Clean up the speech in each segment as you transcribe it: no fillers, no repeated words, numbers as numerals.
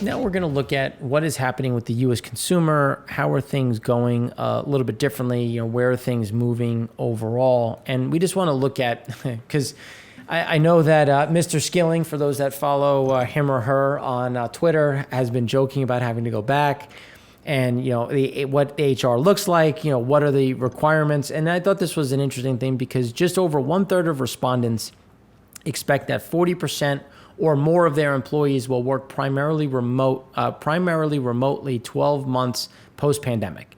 Now we're going to look at what is happening with the U.S. consumer. How are things going a little bit differently? Where are things moving overall? And we just want to look at, because I know that Mr. Skilling, for those that follow him or her on Twitter, has been joking about having to go back and, what the HR looks like, what are the requirements. And I thought this was an interesting thing because just over 1/3 of respondents expect that 40% or more of their employees will work primarily remotely 12 months post-pandemic.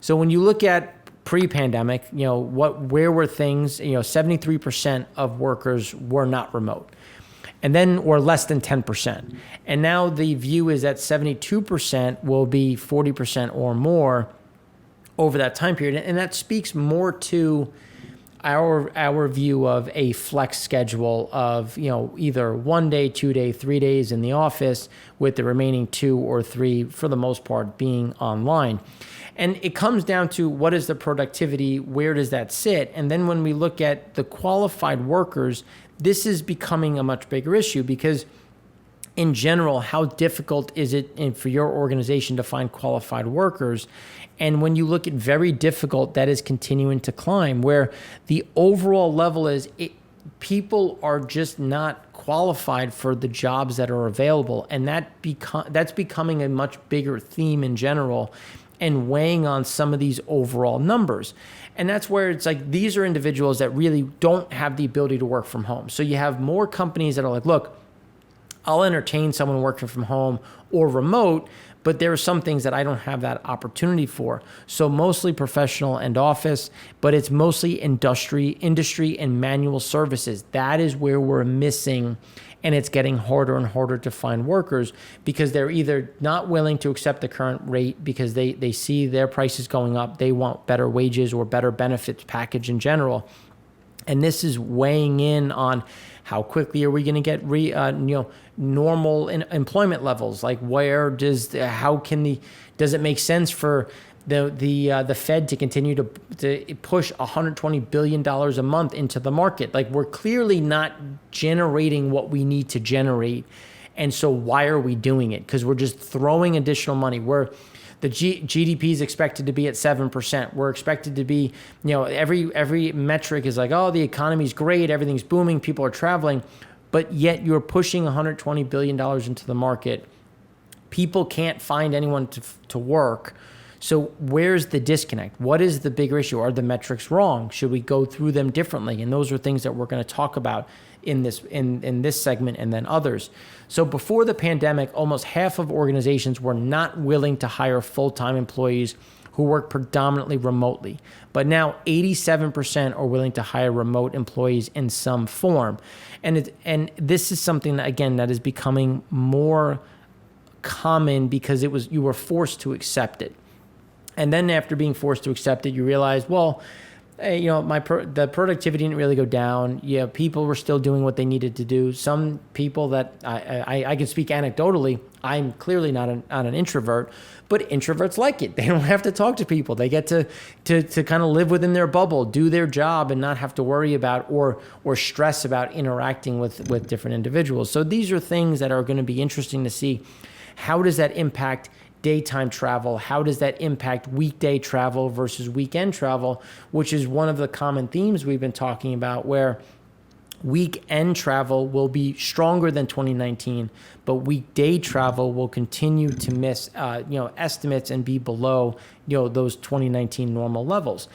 So when you look at pre-pandemic, where were things? 73% of workers were not remote, and then or less than 10%. And now the view is that 72% will be 40% or more over that time period, and that speaks more to our view of a flex schedule of either 1 day, 2 day, 3 days in the office, with the remaining 2 or 3 for the most part being online. And it comes down to what is the productivity, where does that sit? And then when we look at the qualified workers, this is becoming a much bigger issue because in general, how difficult is it for your organization to find qualified workers? And when you look at very difficult, that is continuing to climb, where the overall level is people are just not qualified for the jobs that are available. And that's becoming a much bigger theme in general and weighing on some of these overall numbers. And that's where it's like these are individuals that really don't have the ability to work from home. So you have more companies that are like, look, I'll entertain someone working from home or remote, but there are some things that I don't have that opportunity for. So mostly professional and office, but it's mostly industry and manual services. That is where we're missing, and it's getting harder and harder to find workers because they're either not willing to accept the current rate because they see their prices going up. They want better wages or better benefits package in general. And this is weighing in on how quickly are we going to get normal employment levels? Like does it make sense for the Fed to continue to push $120 billion a month into the market? Like we're clearly not generating what we need to generate. And so why are we doing it? Because we're just throwing additional money. The GDP is expected to be at 7%. We're expected to be, every metric is like, oh, the economy's great, everything's booming, people are traveling, but yet you're pushing $120 billion into the market. People can't find anyone to work. So where's the disconnect? What is the bigger issue? Are the metrics wrong? Should we go through them differently? And those are things that we're going to talk about in this segment and then others. So before the pandemic, almost half of organizations were not willing to hire full-time employees who work predominantly remotely. But now 87% are willing to hire remote employees in some form. And this is something that, again, that is becoming more common because you were forced to accept it. And then after being forced to accept it, you realize, well, the productivity didn't really go down. Yeah, people were still doing what they needed to do. Some people that I can speak anecdotally, I'm clearly not an introvert, but introverts like it. They don't have to talk to people. They get to kind of live within their bubble, do their job, and not have to worry about or stress about interacting with different individuals. So these are things that are going to be interesting to see. How does that impact daytime travel? How does that impact weekday travel versus weekend travel, which is one of the common themes we've been talking about, where weekend travel will be stronger than 2019, but weekday travel will continue to miss estimates and be below those 2019 normal levels.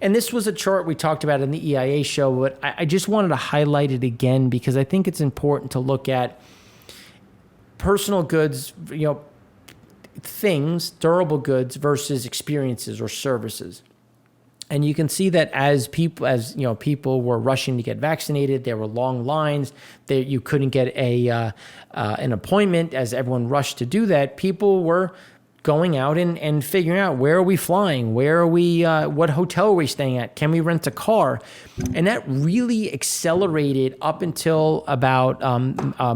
And this was a chart we talked about in the EIA show, but I just wanted to highlight it again because I think it's important to look at personal goods, things, durable goods versus experiences or services. And you can see that as people were rushing to get vaccinated, there were long lines. You couldn't get an appointment as everyone rushed to do that. People were going out and figuring out, where are we flying? Where are we? What hotel are we staying at? Can we rent a car? And that really accelerated up until about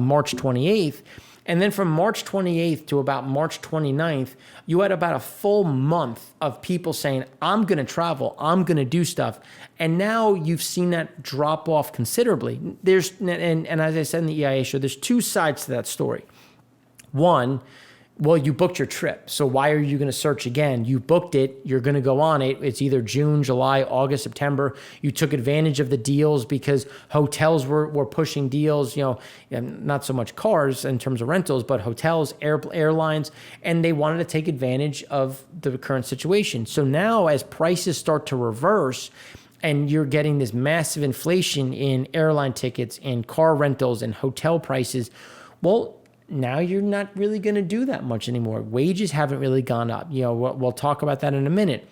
March 28th. And then from March 28th to about March 29th, you had about a full month of people saying, I'm going to travel, I'm going to do stuff. And now you've seen that drop off considerably. And as I said in the EIA show, there's two sides to that story. One, well, you booked your trip. So why are you going to search again? You booked it. You're going to go on it. It's either June, July, August, September. You took advantage of the deals because hotels were pushing deals, and not so much cars in terms of rentals, but hotels, airlines, and they wanted to take advantage of the current situation. So now as prices start to reverse, and you're getting this massive inflation in airline tickets and car rentals and hotel prices, well, now you're not really going to do that much anymore. Wages haven't really gone up. We'll talk about that in a minute.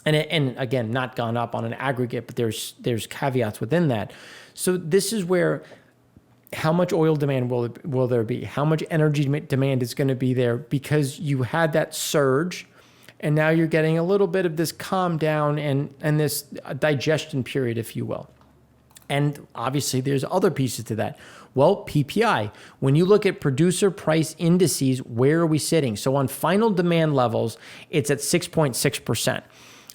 And again, not gone up on an aggregate, but there's caveats within that. So this is where, how much oil demand will there be? How much energy demand is going to be there? Because you had that surge, and now you're getting a little bit of this calm down and this digestion period, if you will. And obviously there's other pieces to that. Well, PPI, when you look at producer price indices, where are we sitting? So on final demand levels, it's at 6.6%.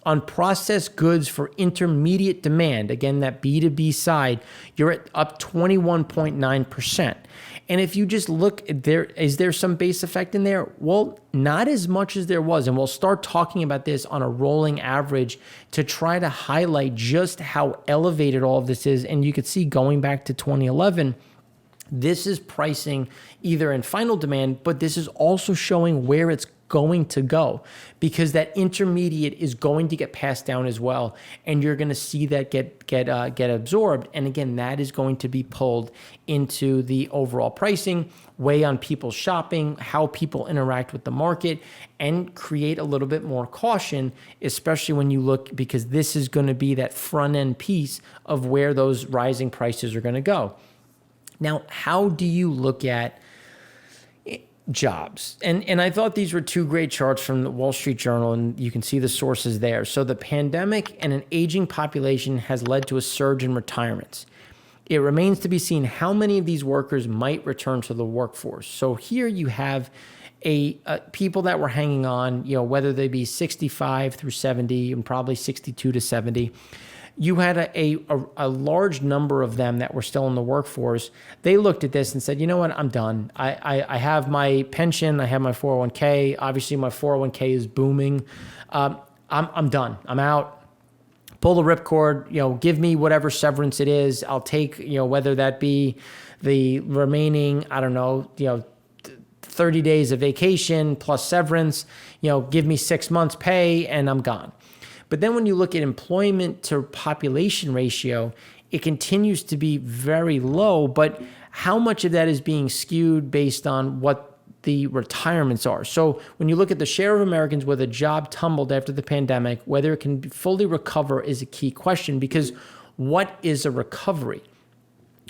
On processed goods for intermediate demand, again, that B2B side, you're at up 21.9%. And if you just look, is there some base effect in there? Well, not as much as there was. And we'll start talking about this on a rolling average to try to highlight just how elevated all of this is. And you could see going back to 2011, this is pricing either in final demand, but this is also showing where it's going to go, because that intermediate is going to get passed down as well, and you're going to see that get absorbed. And again, that is going to be pulled into the overall pricing, weigh on people's shopping, how people interact with the market, and create a little bit more caution, especially when you look, because this is going to be that front end piece of where those rising prices are going to go. Now, how do you look at jobs? And I thought these were two great charts from the Wall Street Journal, and you can see the sources there. So the pandemic and an aging population has led to a surge in retirements. It remains to be seen how many of these workers might return to the workforce. So here you have people that were hanging on, whether they be 65 through 70 and probably 62 to 70. You had a large number of them that were still in the workforce. They looked at this and said, you know what, I'm done. I have my pension, I have my 401k. Obviously, my 401k is booming. I'm done. I'm out. Pull the ripcord, give me whatever severance it is. I'll take, whether that be the remaining, 30 days of vacation plus severance, give me 6 months pay and I'm gone. But then when you look at employment to population ratio, it continues to be very low, but how much of that is being skewed based on what the retirements are? So when you look at the share of Americans with a job tumbled after the pandemic, whether it can fully recover is a key question, because what is a recovery?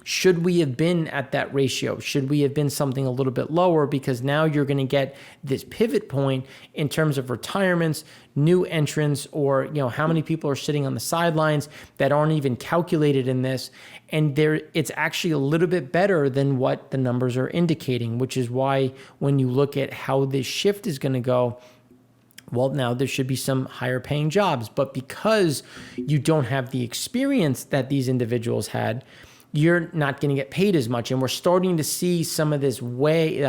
Should we have been at that ratio? Should we have been something a little bit lower? Because now you're going to get this pivot point in terms of retirements, new entrants, or how many people are sitting on the sidelines that aren't even calculated in this. And it's actually a little bit better than what the numbers are indicating, which is why when you look at how this shift is going to go, well, now there should be some higher paying jobs. But because you don't have the experience that these individuals had, you're not going to get paid as much. And we're starting to see some of this weight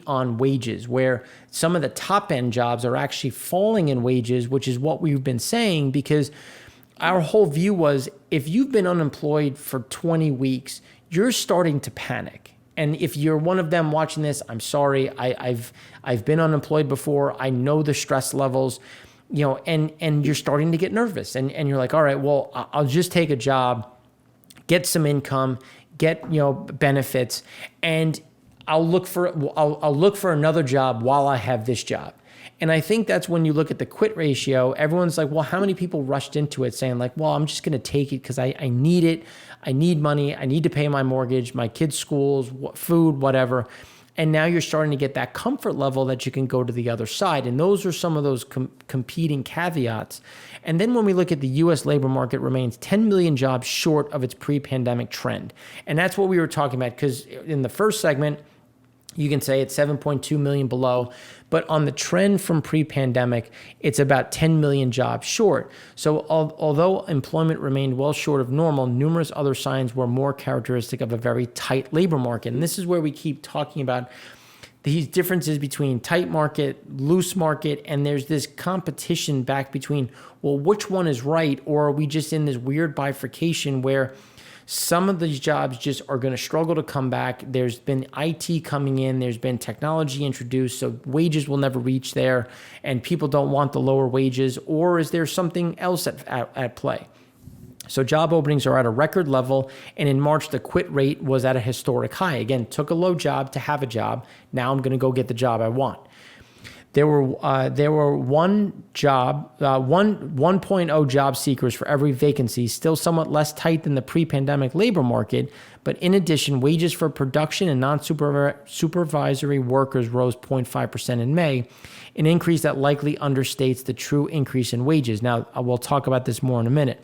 on wages, where some of the top end jobs are actually falling in wages, which is what we've been saying, because our whole view was, if you've been unemployed for 20 weeks, you're starting to panic. And if you're one of them watching this, I'm sorry. I've been unemployed before. I know the stress levels, and you're starting to get nervous, and you're like, all right, well, I'll just take a job, get some income, get benefits, and I'll look for another job while I have this job. And I think that's when you look at the quit ratio, everyone's like, well, how many people rushed into it saying like, well, I'm just going to take it because I need it. I need money. I need to pay my mortgage, my kids' schools, food, whatever. And now you're starting to get that comfort level that you can go to the other side. And those are some of those competing caveats. And then when we look at the U.S. labor market, remains 10 million jobs short of its pre-pandemic trend. And that's what we were talking about, because in the first segment, You can say it's 7.2 million below, but on the trend from pre-pandemic, it's about 10 million jobs short. So although employment remained well short of normal, numerous other signs were more characteristic of a very tight labor market. And this is where we keep talking about these differences between tight market, loose market, and there's this competition back between, well, which one is right? Or are we just in this weird bifurcation where some of these jobs just are going to struggle to come back? There's been IT coming in, there's been technology introduced, so wages will never reach there, and people don't want the lower wages, or is there something else at play? So job openings are at a record level, and in March, the quit rate was at a historic high. Again, took a low job to have a job. Now I'm going to go get the job I want. There were 1.0 job seekers for every vacancy, still somewhat less tight than the pre-pandemic labor market. But in addition, wages for production and non-supervisory workers rose 0.5% in May, an increase that likely understates the true increase in wages. Now, we'll talk about this more in a minute.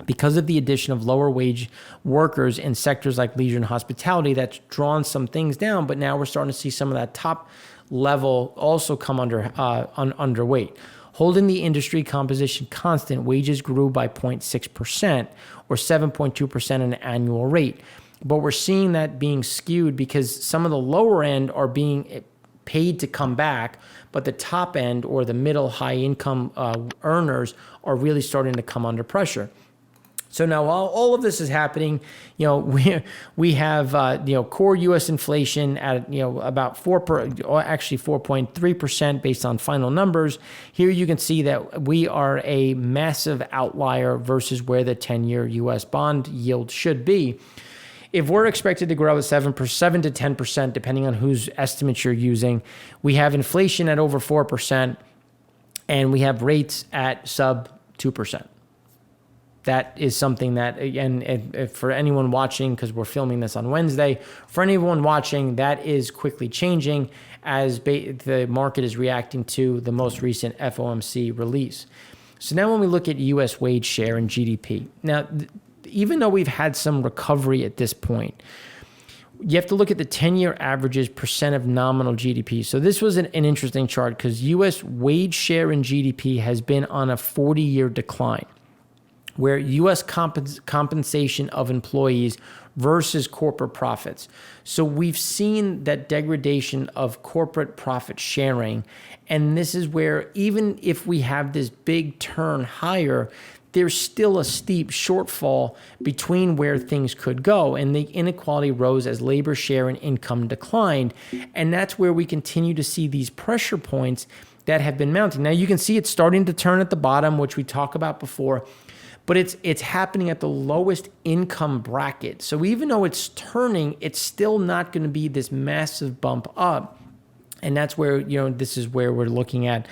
Because of the addition of lower wage workers in sectors like leisure and hospitality, that's drawn some things down, but now we're starting to see some of that top level also come underweight. Holding the industry composition constant, wages grew by 0.6% or 7.2% at an annual rate. But we're seeing that being skewed because some of the lower end are being paid to come back, but the top end or the middle high income earners are really starting to come under pressure. So now while all of this is happening, we have core U.S. inflation at about 4.3% based on final numbers. Here you can see that we are a massive outlier versus where the 10-year U.S. bond yield should be. If we're expected to grow at 7 to 10%, depending on whose estimates you're using, we have inflation at over 4%, and we have rates at sub 2%. That is something that, and for anyone watching, because we're filming this on Wednesday, for anyone watching, that is quickly changing as the market is reacting to the most recent FOMC release. So now when we look at U.S. wage share and GDP, now, even though we've had some recovery at this point, you have to look at the 10-year averages percent of nominal GDP. So this was an interesting chart because U.S. wage share in GDP has been on a 40-year decline, where U.S. compensation of employees versus corporate profits. So we've seen that degradation of corporate profit sharing. And this is where even if we have this big turn higher, there's still a steep shortfall between where things could go. And the inequality rose as labor share and income declined. And that's where we continue to see these pressure points that have been mounting. Now you can see it's starting to turn at the bottom, which we talked about before. But it's happening at the lowest income bracket. So even though it's turning, it's still not going to be this massive bump up. And that's where, this is where we're looking at,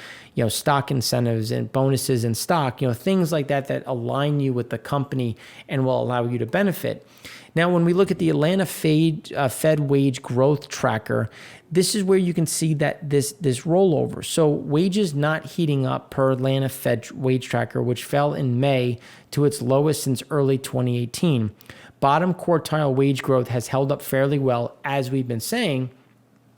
stock incentives and bonuses and stock, things like that align you with the company and will allow you to benefit. Now, when we look at the Atlanta Fed wage growth tracker, this is where you can see that this rollover. So wages not heating up per Atlanta Fed wage tracker, which fell in May to its lowest since early 2018. Bottom quartile wage growth has held up fairly well, as we've been saying,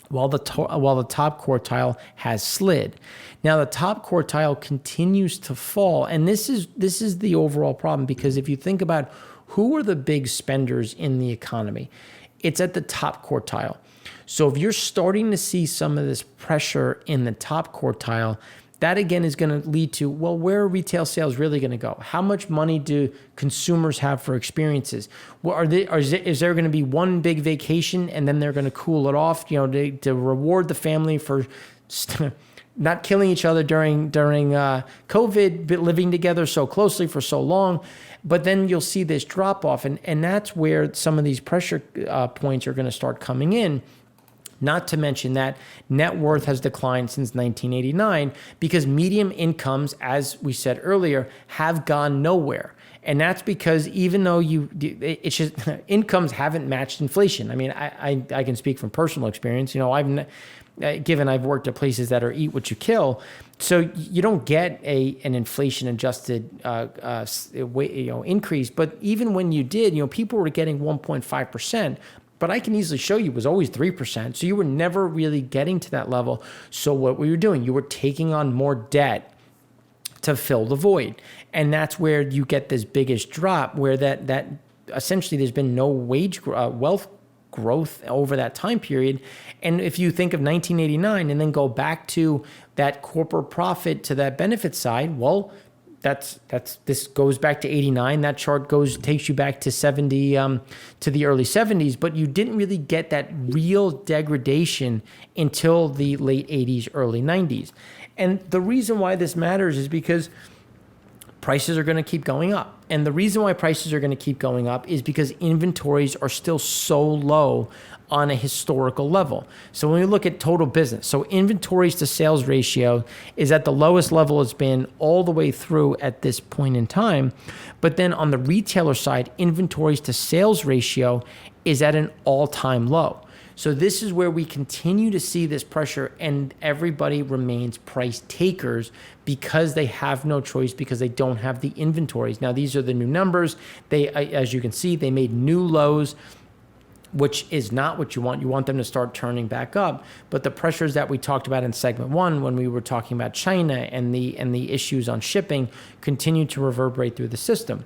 while the top quartile has slid. Now the top quartile continues to fall, and this is the overall problem, because if you think about who are the big spenders in the economy, it's at the top quartile. So if you're starting to see some of this pressure in the top quartile, that again is going to lead to, well, where are retail sales really going to go? How much money do consumers have for experiences? Well, is there going to be one big vacation and then they're going to cool it off, to reward the family for not killing each other during COVID, but living together so closely for so long? But then you'll see this drop off, and that's where some of these pressure points are going to start coming in. Not to mention that net worth has declined since 1989 because medium incomes, as we said earlier, have gone nowhere. And that's because even though it's just incomes haven't matched inflation. I mean, I can speak from personal experience. I've worked at places that are eat what you kill, so you don't get an inflation adjusted increase. But even when you did, people were getting 1.5%. but I can easily show you was always 3%. So you were never really getting to that level. So what were you doing? You were taking on more debt to fill the void. And that's where you get this biggest drop, where that essentially there's been no wealth growth over that time period. And if you think of 1989 and then go back to that corporate profit to that benefit side, well, this goes back to 89. That chart takes you back to 70, to the early 70s, but you didn't really get that real degradation until the late 80s, early 90s. And the reason why this matters is because prices are going to keep going up. And the reason why prices are going to keep going up is because inventories are still so low on a historical level. So when we look at total business, so inventories to sales ratio is at the lowest level it's been all the way through at this point in time. But then on the retailer side, inventories to sales ratio is at an all-time low. So this is where we continue to see this pressure, and everybody remains price takers because they have no choice, because they don't have the inventories. Now, these are the new numbers. As you can see, they made new lows, which is not what you want. You want them to start turning back up. But the pressures that we talked about in segment one, when we were talking about China and the issues on shipping, continue to reverberate through the system.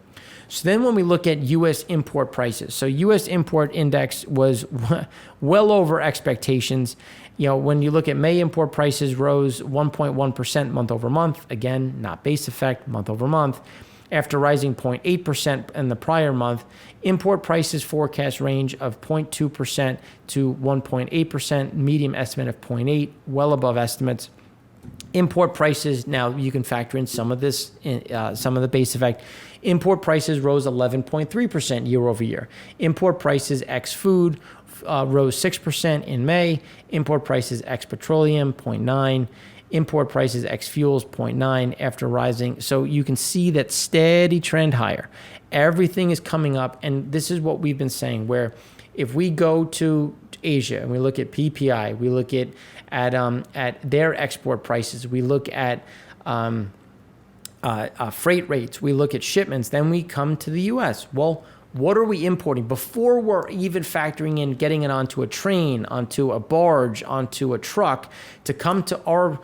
So then when we look at U.S. import prices, so U.S. import index was well over expectations. When you look at May, import prices rose 1.1% month over month. Again, not base effect, month over month. After rising 0.8% in the prior month, import prices forecast range of 0.2% to 1.8%, medium estimate of 0.8, well above estimates. Import prices, now you can factor in some of this, some of the base effect. Import prices rose 11.3% year over year. Import prices ex food rose 6% in May. Import prices ex petroleum 0.9. Import prices ex fuels 0.9 after rising. So you can see that steady trend higher. Everything is coming up, and this is what we've been saying, where if we go to Asia and we look at PPI, we look at their export prices, we look at freight rates, we look at shipments, then we come to the U.S. Well, what are we importing before we're even factoring in getting it onto a train, onto a barge, onto a truck to come to our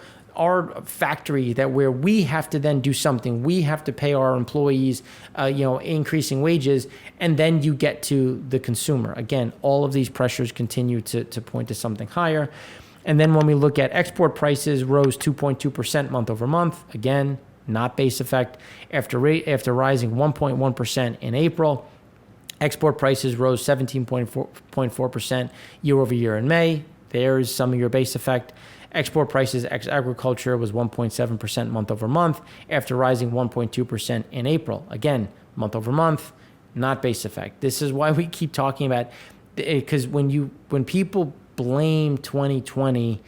factory, that where we have to then do something, we have to pay our employees, increasing wages, and then you get to the consumer. Again, all of these pressures continue to point to something higher. And then when we look at export prices, rose 2.2% month over month. Again, not base effect. After rising 1.1% in April, export prices rose 17.4% year over year in May. There's some of your base effect. Export prices ex agriculture was 1.7% month over month after rising 1.2% in April. Again, month over month, not base effect. This is why we keep talking about, because when people blame 2020,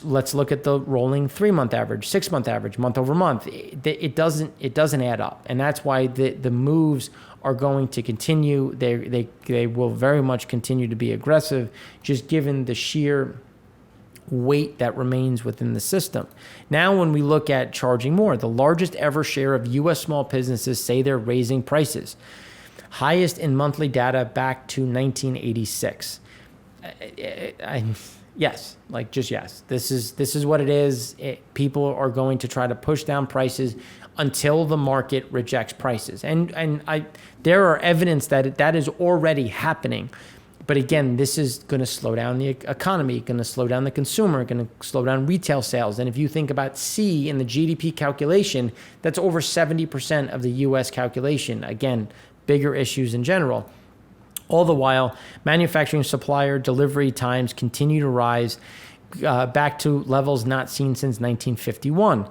let's look at the rolling 3-month average, 6-month average, month over month. It doesn't add up, and that's why the moves are going to continue. They will very much continue to be aggressive, just given the sheer weight that remains within the system. Now, when we look at charging more, the largest ever share of U.S. small businesses say they're raising prices, highest in monthly data back to 1986. Yes, yes. This is what it is. People are going to try to push down prices until the market rejects prices, and there are evidence that that is already happening. But again, this is going to slow down the economy, going to slow down the consumer, going to slow down retail sales. And if you think about C in the GDP calculation, that's over 70% of the U.S. calculation. Again, bigger issues in general. All the while, manufacturing supplier delivery times continue to rise back to levels not seen since 1951.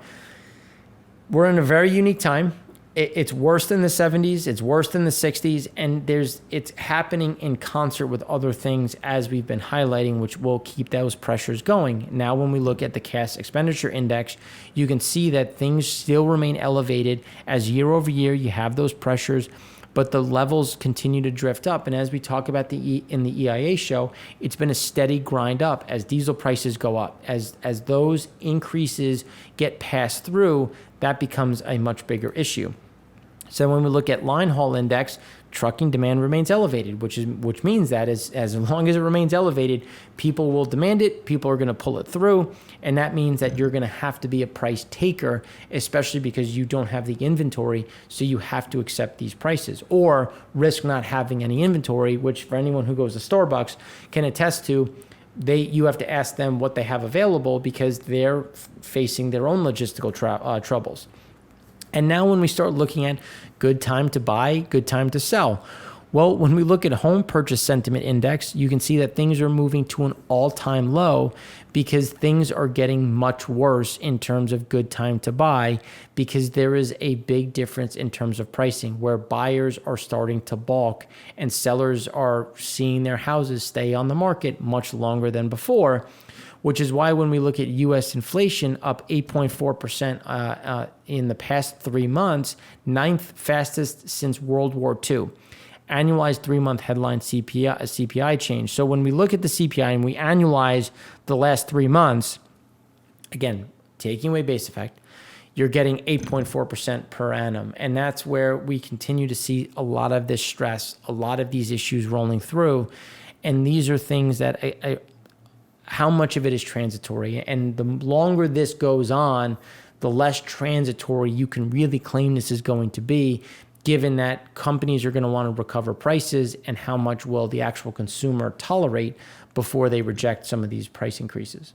We're in a very unique time. It's worse than the 70s, it's worse than the 60s, and it's happening in concert with other things, as we've been highlighting, which will keep those pressures going. Now, when we look at the cash expenditure index, you can see that things still remain elevated as year over year you have those pressures, but the levels continue to drift up. And as we talk about in the EIA show, it's been a steady grind up as diesel prices go up. As those increases get passed through, that becomes a much bigger issue. So when we look at Linehaul Index, trucking demand remains elevated, which means that as long as it remains elevated, people will demand it, people are going to pull it through, and that means that you're going to have to be a price taker, especially because you don't have the inventory, so you have to accept these prices or risk not having any inventory, which for anyone who goes to Starbucks can attest to. You have to ask them what they have available because they're facing their own logistical troubles. And now when we start looking at good time to buy, good time to sell. Well, when we look at home purchase sentiment index, you can see that things are moving to an all-time low because things are getting much worse in terms of good time to buy because there is a big difference in terms of pricing where buyers are starting to balk and sellers are seeing their houses stay on the market much longer than before, which is why when we look at U.S. inflation up 8.4% in the past 3 months, ninth fastest since World War II. Annualized 3-month headline CPI change. So when we look at the CPI and we annualize the last 3 months, again, taking away base effect, you're getting 8.4% per annum. And that's where we continue to see a lot of this stress, a lot of these issues rolling through. And these are things that how much of it is transitory. And the longer this goes on, the less transitory you can really claim this is going to be, given that companies are going to want to recover prices and how much will the actual consumer tolerate before they reject some of these price increases.